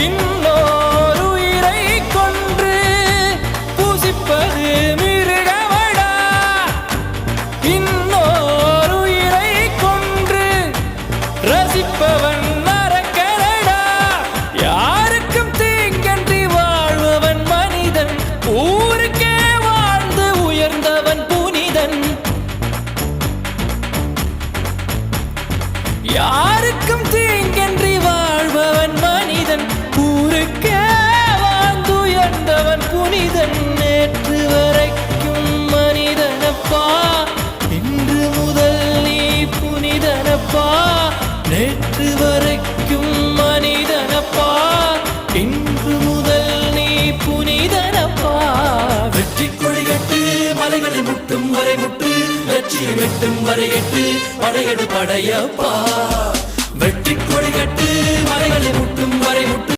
இன்னோர் உயிரை கொன்று புசிப்பது மிருகமடா. இன்னோர் உயிரை கொன்று ரசிப்பவன் நரக்கரடா. யாருக்கும் தீங்கன்றி வாழ்பவன் மனிதன், ஊருக்கே வாழ்ந்து உயர்ந்தவன் புனிதன். யாருக்கும் தீங்கன்றி வாழ்பவன் மனிதன், ஊருக்கே வாழ்ந்து உயர்ந்தவன் புனிதன். நேற்று வரைக்கும் மனிதனப்பா, இன்று முதல் நீ புனிதனப்பா. நேற்று வரைக்கும் மனிதனப்பா, இன்று முதல் நீ புனிதனப்பா. வெற்றி கொடிகட்டு மலைகளை முட்டும் வரை முட்டு, வெற்றியை வெட்டும் வரை எட்டு, படையெடு படையப்பா. வெற்றி கொடிகட்டு மலைகளை முட்டும் வரை முட்டு.